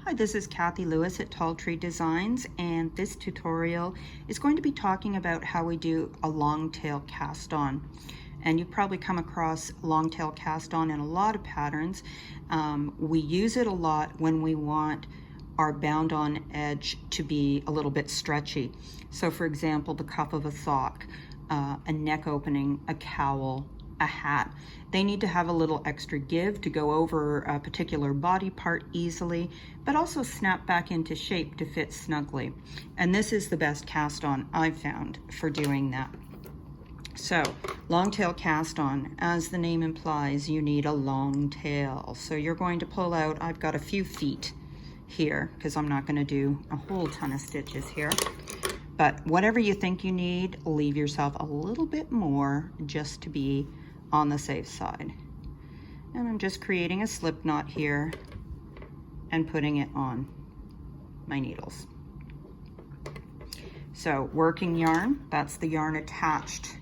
Hi, this is Kathy Lewis at Tall Tree Designs, and this tutorial is going to be talking about how we do a long tail cast on. And you've probably come across long tail cast on in a lot of patterns. We use it a lot when we want our bound on edge to be a little bit stretchy. So for example, the cuff of a sock, a neck opening, a cowl, a hat. They need to have a little extra give to go over a particular body part easily, but also snap back into shape to fit snugly. And this is the best cast on I've found for doing that. So, long tail cast on, as the name implies, you need a long tail. So you're going to pull out, I've got a few feet here, because I'm not going to do a whole ton of stitches here. But whatever you think you need, leave yourself a little bit more just to be on the safe side. And I'm just creating a slip knot here and putting it on my needles. So working yarn, that's the yarn attached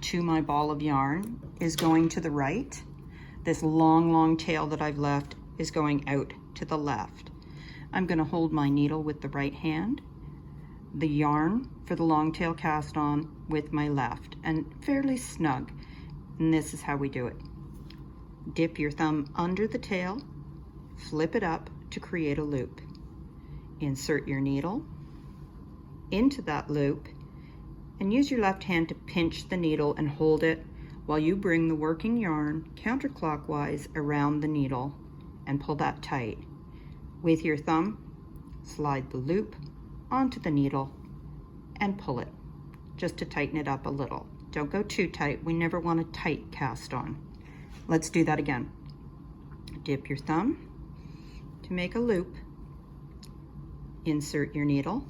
to my ball of yarn, is going to the right. This long tail that I've left is going out to the left. I'm going to hold my needle with the right hand, the yarn for the long tail cast on with my left, and fairly snug. And this is how we do it. Dip your thumb under the tail, flip it up to create a loop. Insert your needle into that loop and use your left hand to pinch the needle and hold it while you bring the working yarn counterclockwise around the needle and pull that tight. With your thumb, slide the loop onto the needle and pull it just to tighten it up a little. Don't go too tight. We never want a tight cast on. Let's do that again. Dip your thumb to make a loop. Insert your needle.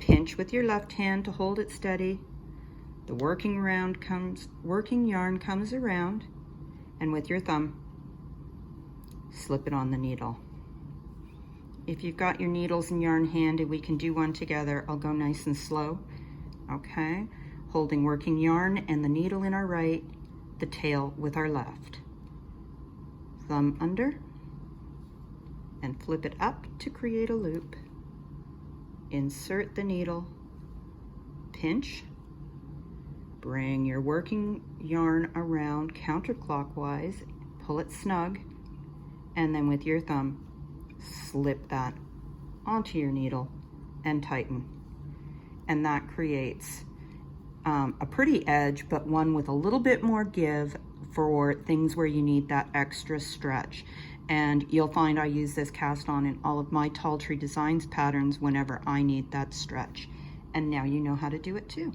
Pinch with your left hand to hold it steady. The working yarn comes around, and with your thumb, slip it on the needle. If you've got your needles and yarn handy, we can do one together. I'll go nice and slow. Okay. Holding working yarn and the needle in our right, the tail with our left. Thumb under and flip it up to create a loop. Insert the needle, pinch, bring your working yarn around counterclockwise, pull it snug, and then with your thumb, slip that onto your needle and tighten. And that creates a pretty edge, but one with a little bit more give for things where you need that extra stretch. And you'll find I use this cast on in all of my Tall Tree Designs patterns whenever I need that stretch. And now you know how to do it too.